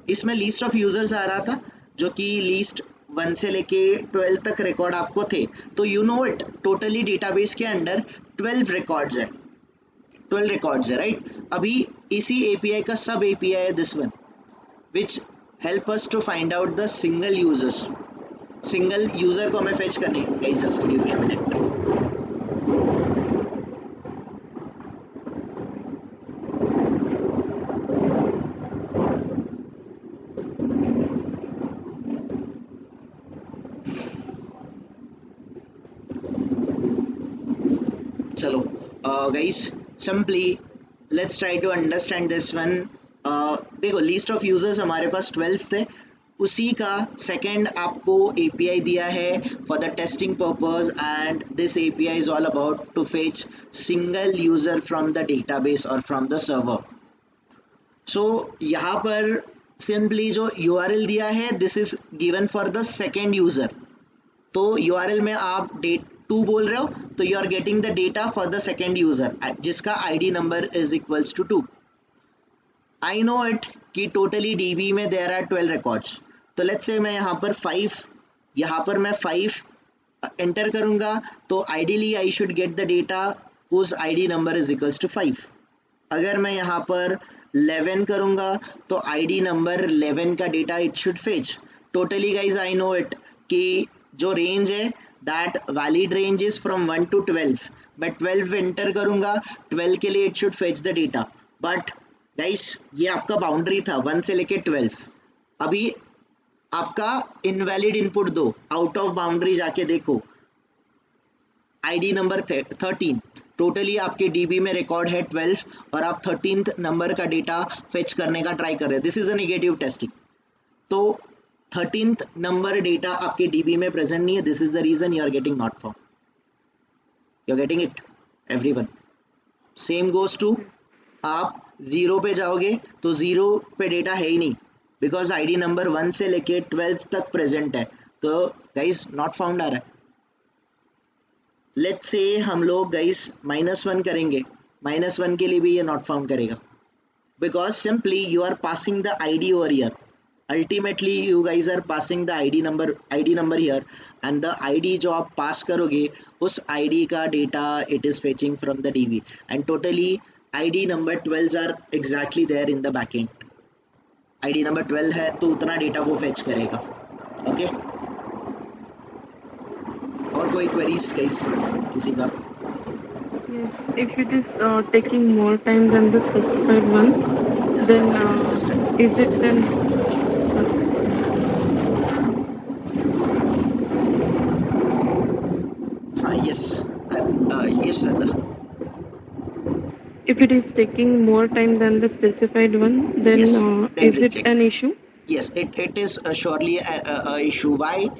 इसमें लिस्ट ऑफ यूजर्स आ रहा था जो कि लिस्ट 1 से लेके 12 तक रिकॉर्ड आपको थे, तो you know it, totally database के अंदर 12 रिकॉर्ड्स है, 12 रिकॉर्ड्स है, राइट। अभी इसी एपीआई का सब एपीआई है this one, which help us to find out the single users. Single user को हमें फेच करनी है, just give me a minute. चलो guys, simply let's try to understand this one. देखो लिस्ट ऑफ यूजर्स हमारे पास 12 थे, उसी का सेकंड आपको एपीआई दिया है for the testing purpose, and this API is all about to fetch single user from the database और फ्रॉम द सर्वर। सो यहाँ पर सिंपली जो यूआरएल दिया है this is given for the second user. तो URL में आप date 2 बोल रहे हो, तो you are getting the data for the second user जिसका ID number is equals to 2। I know it कि टोटली डीबी में देयर आर 12 रिकॉर्ड्स, तो लेट्स से मैं यहाँ पर 5 एंटर करूंगा, तो ideally I should get the data whose ID number is equals to 5। अगर मैं यहाँ पर 11 करूंगा, तो आईडी नंबर 11 का data it should fetch. Totally guys I know it कि जो रेंज है that valid range is from 1 to 12, मैं 12 एंटर करूंगा, 12 के लिए it should fetch the data, but guys ये आपका बाउंड्री था 1 से लेके 12। अभी आपका इनवैलिड इनपुट दो, आउट ऑफ बाउंड्री जाके देखो, आईडी नंबर 13, टोटली आपके डीबी में रिकॉर्ड है 12 और आप 13th नंबर का डेटा फेच करने का ट्राई कर रहे हैं, this is a negative testing. तो 13th नंबर डेटा आपके डीबी में प्रेजेंट नहीं है, this is the reason you are getting not found. You are getting it everyone? Same goes to, आप 0 पे जाओगे तो 0 पे डेटा है ही नहीं, बिकॉज आईडी नंबर 1 से लेके 12 तक प्रेजेंट है, तो गाइस नॉट फाउंड आ रहा है। लेट्स से हम लोग गाइस -1 करेंगे, -1 के लिए भी ये नॉट फाउंड करेगा, because simply you are passing the ID over here. Ultimately you guys are passing the ID number here, and the ID जो आप पास करोगे उस ID का data it is fetching from the DB, and totally ID number 12 are exactly there in the backend। ID number 12 है तो उतना data वो fetch करेगा। ओके, और कोई क्वेरीज गाइस किसी का? Yes, if it is taking more time than the specified one, then is it then? Sorry. Yes, yes Radha. If it is taking more time than the specified one, then Yes, then is it reject. an issue? Yes, it is surely a issue. Why?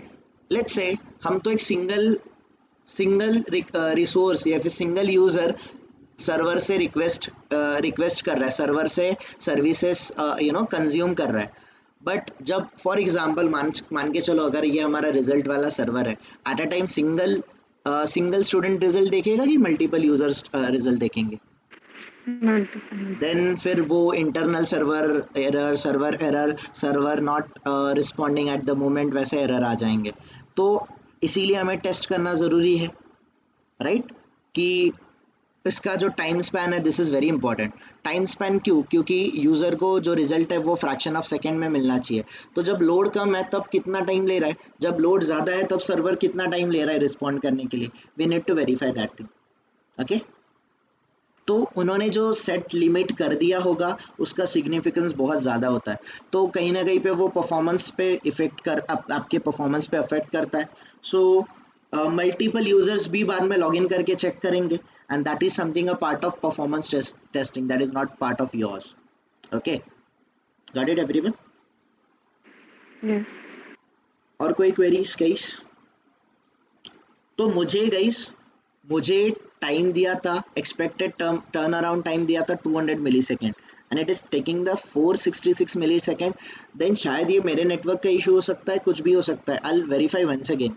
Let's say हम तो एक single resource या फिर single user server से request कर रहा है, server से सर्विसेज कंज्यूम कर रहा है। बट जब फॉर एग्जांपल मान के चलो अगर ये हमारा रिजल्ट वाला सर्वर है, at a time single student result देखेगा कि मल्टीपल यूजर्स रिजल्ट देखेंगे? देन फिर वो internal server not responding at the moment वैसे एरर आ जाएंगे। तो इसीलिए हमें टेस्ट करना ज़रूरी है, राइट? कि इसका जो टाइम स्पैन है this is very important. Time span क्यों? क्योंकि यूज़र को जो रिजल्ट है वो फ्रैक्शन ऑफ सेकेंड में मिलना चाहिए। तो जब लोड कम है तब कितना टाइम ले रहा है, जब लोड ज़्यादा है तब सर्वर कितना टाइम ले रहा है रिस्पॉन्ड करने के लिए। We need to verify that thing. Okay, तो उन्होंने जो सेट लिमिट कर दिया होगा उसका सिग्निफिकेंस बहुत ज़्यादा होता है, तो कहीं ना कहीं पे वो परफॉर्मेंस पे आपके परफॉर्मेंस पे अफेक्ट करता है। सो मल्टीपल यूजर्स भी बाद में लॉगिन करके चेक करेंगे, and that is something a part of performance testing, that is not part of yours. Okay, got it everyone? Yes. और कोई queries guys? तो मुझे टाइम दिया था, एक्सपेक्टेड टर्न अराउंड टाइम दिया था 200 millisecond, and it is taking the 466 millisecond. Then शायद ये मेरे नेटवर्क का इशू हो सकता है, कुछ भी हो सकता है। I will verify once again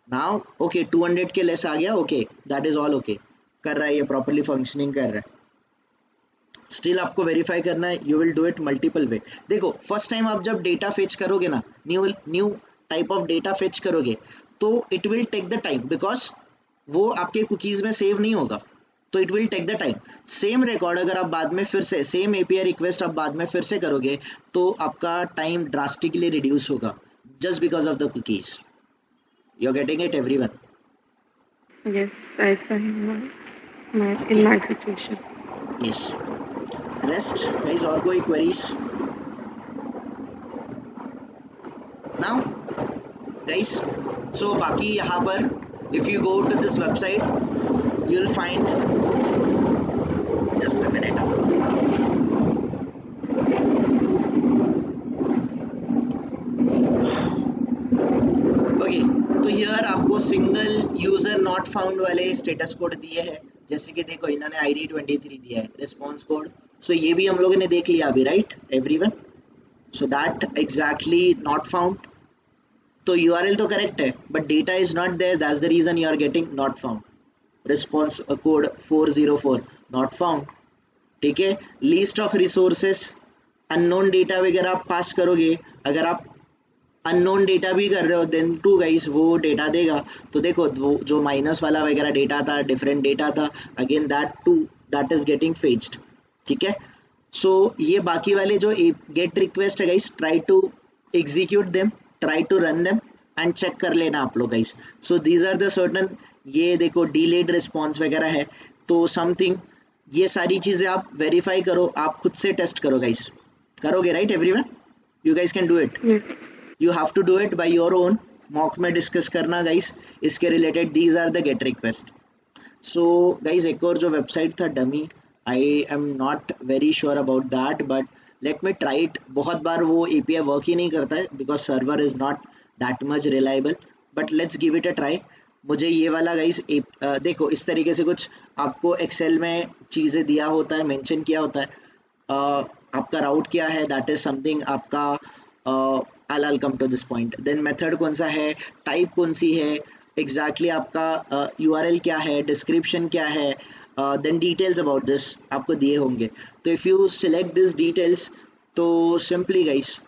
now. Okay, 200 के लेस आ गया, okay that is all okay, कर रहा है ये, प्रॉपर्ली फंक्शनिंग कर रहा है। स्टिल आपको वेरीफाई करना है, you will do it multiple way. देखो फर्स्ट टाइम आप जब डेटा फेच करोगे ना, new type of data fetch करोगे तो it will take the time, because वो आपके कुकीज में सेव नहीं होगा, तो it will take the time. Same record अगर आप बाद में फिर से सेम एपीआई रिक्वेस्ट आप बाद में फिर से करोगे तो आपका टाइम ड्रास्टिकली रिड्यूस होगा, just because of the cookies. You are getting it everyone? Yes, ऐसा ही हुआ in my situation. Yes. Rest guys, और कोई क्वेरीज नाउ गाइस? सो बाकी यहाँ पर if you go to this website you will find, just a minute, okay. तो here आपको सिंगल यूजर नॉट फाउंड वाले स्टेटस कोड दिए हैं, जैसे कि देखो इन्होंने आईडी 23 दिया है, रिस्पॉन्स कोड, सो ये भी हम लोगों ने देख लिया अभी, right everyone? So that exactly not found, तो यूआरएल तो करेक्ट है but data is not there, that's the reason you are getting not found. Response code 404 not found, ठीक है। List of resources, unknown data वगैरह आप पास करोगे, अगर आप अननोन डेटा भी कर रहे हो देन टू गाइस वो डेटा देगा। तो देखो वो जो माइनस वाला वगैरह डेटा था, डिफरेंट डेटा था, again that to that is getting fetched, ठीक है। सो ये बाकी वाले जो गेट रिक्वेस्ट है guys, try to execute them, try to run them and check कर लेना आप लोग guys. So these are the certain, ये देखो डिलेड रिस्पॉन्स वगैरह है, तो समथिंग ये सारी चीजें आप वेरीफाई करो, आप खुद से टेस्ट करो गाइस, करोगे right everyone? You guys can do it, Yes. you have to do it by your own, mock में डिस्कस करना गाइस इसके related, these are the get request. So guys एक और जो वेबसाइट था dummy, I am not very sure about that but let me try it. बहुत बार वो एपीआई वर्क ही नहीं करता है because server is not that much reliable, but let's give it a try. मुझे ये वाला गाइस देखो इस तरीके से कुछ आपको एक्सेल में चीज़ें दिया होता है, मेंशन किया होता है, आपका राउट क्या है, दैट इज समथिंग आपका I'll come to this point, then method कौन सा है, टाइप कौन सी है, एग्जैक्टली आपका URL क्या है, डिस्क्रिप्शन क्या है, देन डिटेल्स अबाउट दिस आपको दिए होंगे। तो if you select this details तो simply guys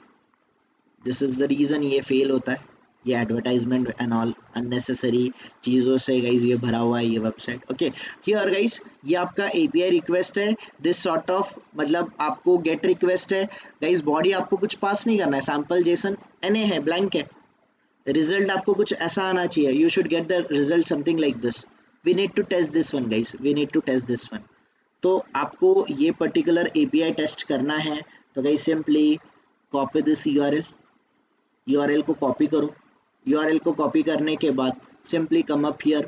this is the reason ये फेल होता है, ये एडवर्टाइजमेंट एंड ऑल अननेसेसरी चीज़ों से गाइस ये भरा हुआ है ये वेबसाइट। ओके हियर गाइस ये आपका एपीआई रिक्वेस्ट है, दिस सॉर्ट ऑफ मतलब आपको गेट रिक्वेस्ट है गाइस, बॉडी आपको कुछ पास नहीं करना है, सैम्पल जेसन एनए है, ब्लैंक है, रिजल्ट आपको कुछ ऐसा आना चाहिए, you should get the result something like this, we need to test this one guys, we need to test this one. तो आपको ये पर्टिकुलर एपीआई टेस्ट करना है तो guys simply copy this URL को कॉपी करो, यूआरएल को copy करने के बाद simply come up here,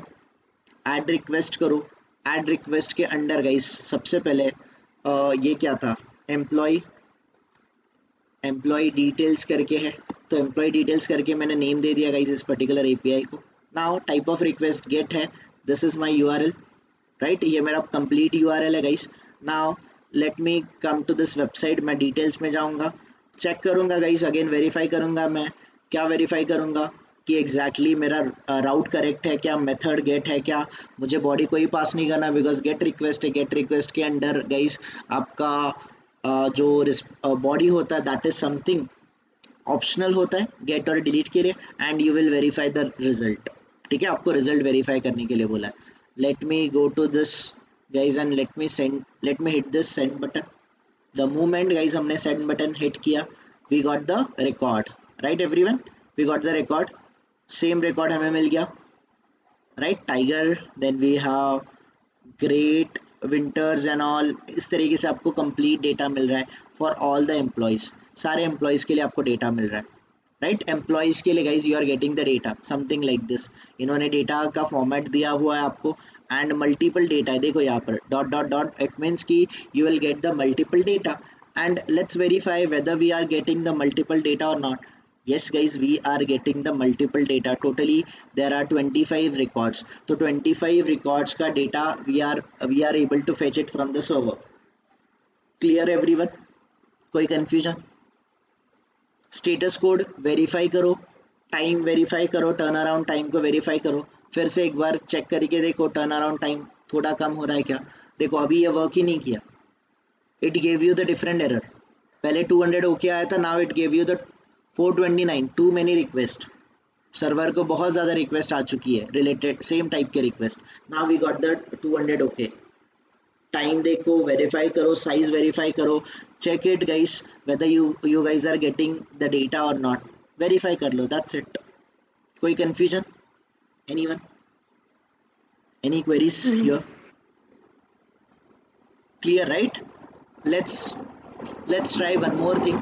add request करो, ऐड रिक्वेस्ट के अंडर गाइस सबसे पहले ये क्या था, एम्प्लॉय डिटेल्स करके है, तो एम्प्लॉय डिटेल्स करके मैंने नेम दे दिया गाइस इस पर्टिकुलर एपीआई को। Now type of request get है, this is my URL right, ये मेरा कंप्लीट यूआरएल है guys. Now let me come to this website, मैं डिटेल्स में जाऊंगा, चेक करूंगा गाइस, अगेन वेरीफाई करूंगा, मैं क्या वेरीफाई करूंगा कि एग्जैक्टली मेरा राउट करेक्ट है क्या, मेथड गेट है क्या, मुझे बॉडी को ही पास नहीं करना बिकॉज गेट रिक्वेस्ट है, गेट रिक्वेस्ट के अंडर गाइस आपका जो बॉडी होता है दैट इज समथिंग ऑप्शनल होता है गेट और डिलीट के लिए, and you will verify the result, ठीक है, आपको रिजल्ट वेरीफाई करने के लिए बोला है। Let me go to this guys and let me hit this send button, the moment guys हमने सेंड बटन हिट किया we got the record, right everyone, we got the record, same record हमें मिल गया right, tiger, then we have great winters and all, इस तरीके से आपको complete data मिल रहा है फॉर ऑल द एम्प्लॉयज, सारे एम्प्लॉयज के लिए आपको डेटा मिल रहा है राइट। एम्प्लॉयज के लिए guys you are getting the data something like this, इन्होंने डेटा का फॉर्मेट दिया हुआ है आपको एंड मल्टीपल डेटा है, देखो यहाँ पर dot dot dot, it means कि you will get the multiple data and let's verify whether we are getting the multiple data और नॉट। Yes guys, we are getting the multiple data, totally there are 25 records, तो 25 records का data we are able to fetch it from the server, clear everyone, कोई confusion? status code verify करो, time verify करो, turn around time को verify करो, फिर से एक बार check करके देखो turn around time थोड़ा कम हो रहा है क्या, देखो अभी ये work ही नहीं किया, it gave you the different error, पहले 200 होके आया था, now it gave you the 429, too many request, server को बहुत ज़्यादा रिक्वेस्ट आ चुकी है रिलेटेड सेम टाइप के request. Now we got the 200. Okay, time देखो, वेरीफाई करो, साइज वेरीफाई करो, check it guys whether you guys are getting the data और नॉट. वेरीफाई कर लो, दैट्स इट. कोई confusion? Anyone? Any queries here? Clear right? Let's try one more thing.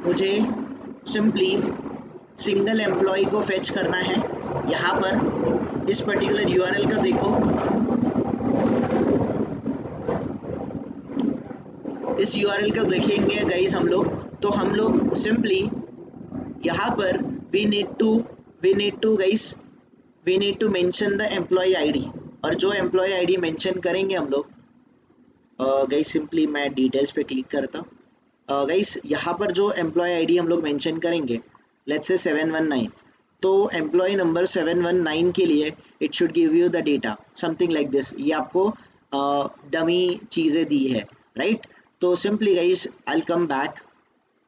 मुझे simply single employee को fetch करना है. यहाँ पर इस पर्टिकुलर यूआरएल का देखो, इस यूआरएल का देखेंगे गाइस हम लोग, तो हम लोग सिंपली यहाँ पर we need to mention the employee ID. और जो एम्प्लॉय आईडी मेंशन करेंगे हम लोग गाइस, सिंपली मैं डिटेल्स पे क्लिक करता हूँ. गाइस यहाँ पर जो एम्प्लॉय आईडी हम लोग मेंशन करेंगे, लेट्स से 719, तो एम्प्लॉय नंबर 719 के लिए it should give you the data something like this. ये आपको डमी चीज़ें दी है राइट. तो simply guys I will come back,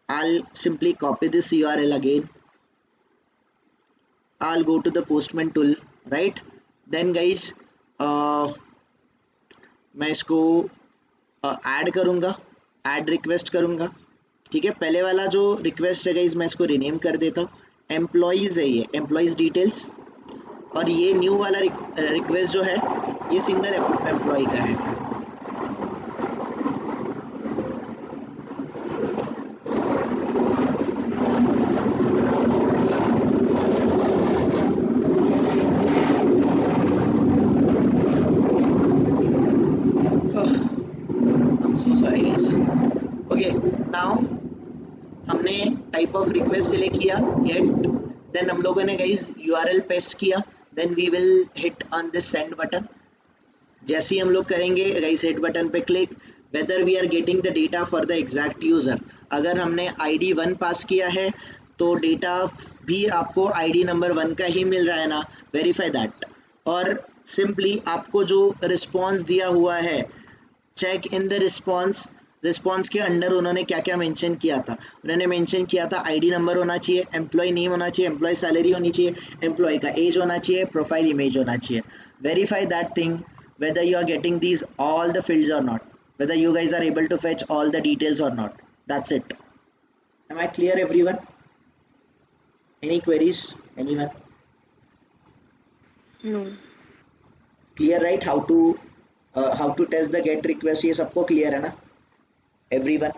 I'll simply copy this URL again. I'll go to the Postman tool, right? Then guys, मैं इसको add करूँगा, add request करूँगा. ठीक है, पहले वाला जो रिक्वेस्ट है गाइस मैं इसको रिनेम कर देता हूँ. एम्प्लॉयज़ है ये, एम्प्लॉयज़ डिटेल्स. और ये न्यू वाला रिक्वेस्ट जो है ये सिंगल एम्प्लॉय का है. नाउ हमने टाइप ऑफ रिक्वेस्ट सिलेक्ट किया, गेट. देन हम लोगों ने गाइस यूआरएल पेस्ट किया. Then we will hit on this send button. जैसे ही हम लोग करेंगे गाइस हिट बटन पे click, whether we are getting the data for the exact user. अगर हमने आईडी 1 पास किया है तो डेटा भी आपको आईडी नंबर 1 का ही मिल रहा है ना, वेरीफाई दैट. और सिंपली आपको जो रिस्पॉन्स दिया हुआ है, चेक इन द रिस्पॉन्स के अंडर उन्होंने क्या क्या मेंशन किया था. उन्होंने मेंशन किया था आईडी नंबर होना चाहिए, एम्प्लॉय नेम होना चाहिए, एम्प्लॉय सैलरी होनी चाहिए, एम्प्लॉय का एज होना चाहिए, प्रोफाइल इमेज होना चाहिए. Verify that thing whether you are getting these all the fields or not, whether you guys are able to fetch all the details or not. That's it. Am I clear everyone? Any queries? Anyone? No. Clear right? How to test the get request, ये सबको clear है ना everyone?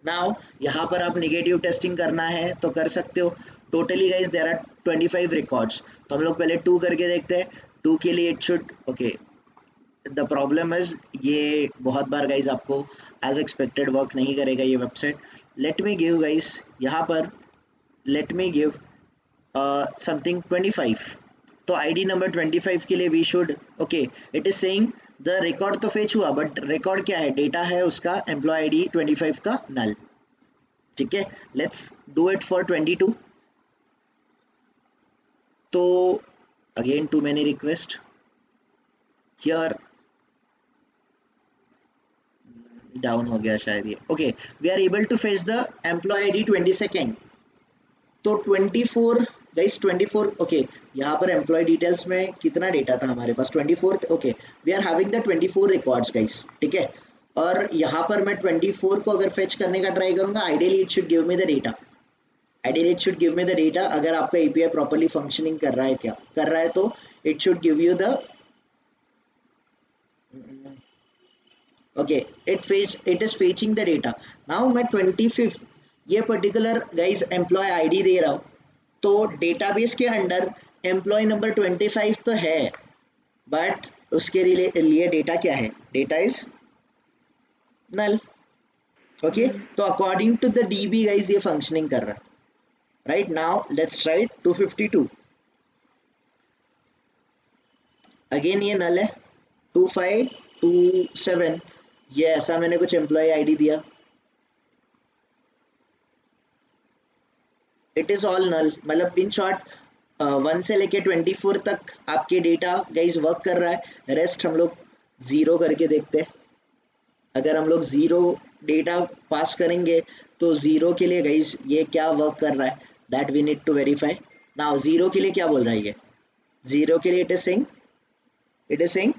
Now यहाँ पर आप negative testing करना है तो कर सकते हो. Totally guys there are 25 records. तो हम लोग पहले 2 करके देखते हैं. 2 के लिए it should okay. The problem is ये बहुत बार गाइज आपको एज एक्सपेक्टेड वर्क नहीं करेगा ये website. Let me give guys यहाँ पर लेट मी गिव समथिंग 25. तो आईडी नंबर 25 के लिए we should okay. It is saying the record तो फेच हुआ, बट रिकॉर्ड क्या है, डेटा है उसका एम्प्लॉय आईडी 25 का नल. ठीक है, लेट्स डू इट फॉर 22. तो again too many request here, down हो गया शायद ये. Okay, we are able to fetch the employee ID 22nd. तो 24 गाइस 24. ओके, यहाँ पर एम्प्लॉय डिटेल्स में कितना डेटा था हमारे पास, 24. Okay, we are having the 24 records guys. ठीक है, और यहाँ पर मैं 24 को अगर फेच करने का ट्राई करूंगा, ideally it should give me the data. अगर आपका एपीआई प्रॉपर्ली फंक्शनिंग कर रहा है, क्या कर रहा है, तो it should give you the okay. It is fetching the data. Now मैं 25 ये पर्टिकुलर गाइस एम्प्लॉय आईडी दे रहा हूँ, तो डेटाबेस के अंडर एम्प्लॉय नंबर 25 तो है, बट उसके लिए डेटा क्या है, डेटा इज नल. ओके, तो according to the DB guys ये फंक्शनिंग कर रहा है. Right, now let's try 252. Again ये नल है. 2527 ये ऐसा मैंने कुछ एम्प्लॉय आईडी दिया, इट इज ऑल नल. मतलब इन शॉर्ट 1 से लेके 24 तक आपके डेटा गाइज वर्क कर रहा है. रेस्ट हम लोग 0 करके देखते हैं. अगर हम लोग 0 डेटा पास करेंगे तो 0 के लिए गाइस ये क्या वर्क कर रहा है, that we need to verify. Now 0 के लिए क्या बोल रहा है ये, 0 के लिए it is saying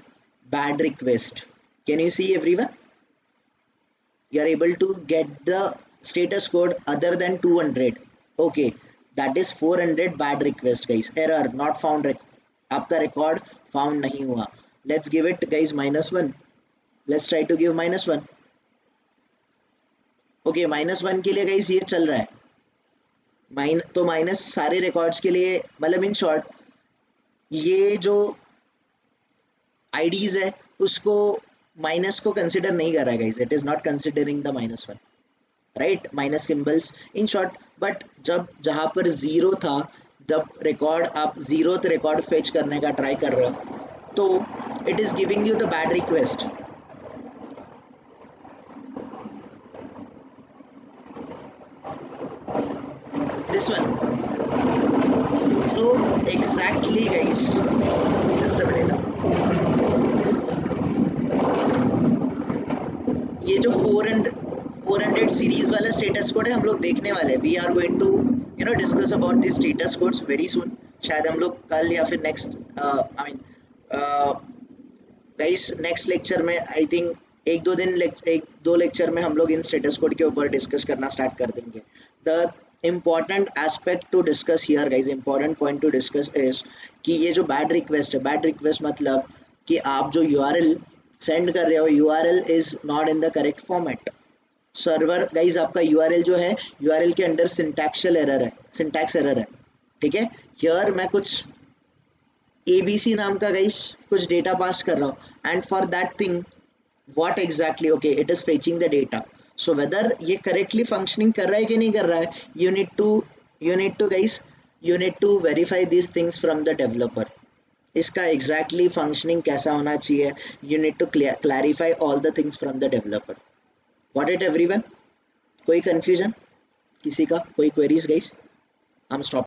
bad request. Can you see everyone? You are able to get the status code other than 200. Okay, that is 400 bad request guys. Error not found. आपका record found नहीं हुआ. Let's give it guys -1. Let's try to give -1. Okay, -1 के लिए guys ये चल रहा है. तो माइनस सारे रिकॉर्ड्स के लिए, मतलब इन शॉर्ट ये जो आईडीज है उसको माइनस को कंसिडर नहीं कर रहा है guys. It is not considering the -1, right, minus symbols in short. But जब जहां पर 0 था, जब रिकॉर्ड आप 0th रिकॉर्ड फेच करने का ट्राई कर रहे हो, तो it is giving you the bad request. This one. So exactly guys, just a minute. ये जो 400 सीरीज वाला स्टेटस कोड है हम लोग देखने वाले हैं. We are going to discuss about this status codes very soon. शायद हम लोग कल या फिर नेक्स्ट गाइस नेक्स्ट लेक्चर में, आई थिंक एक दो लेक्चर में हम लोग इन स्टेटस कोड के ऊपर डिस्कस करना स्टार्ट कर देंगे. The important aspect to discuss here guys, important point to discuss is कि ये जो बैड रिक्वेस्ट है, बैड रिक्वेस्ट मतलब कि आप जो URL सेंड कर रहे हो, URL is not in the correct format. Server guys आपका URL जो है, URL के अंदर सिंटैक्सल एरर है, सिंटैक्स एरर है, ठीक है. हियर मैं कुछ ABC नाम का गाइज कुछ डेटा पास कर रहा हूँ, and for that thing what exactly, okay, it is fetching the data. So whether ये करेक्टली फंक्शनिंग कर रहा है कि नहीं कर रहा है, you need to verify this things from the developer. इसका एग्जैक्टली फंक्शनिंग कैसा होना चाहिए, you need to clarify all the things from the developer. Got it everyone? कोई कंफ्यूजन किसी का, कोई क्वेरीज गाइस? I'm stopping.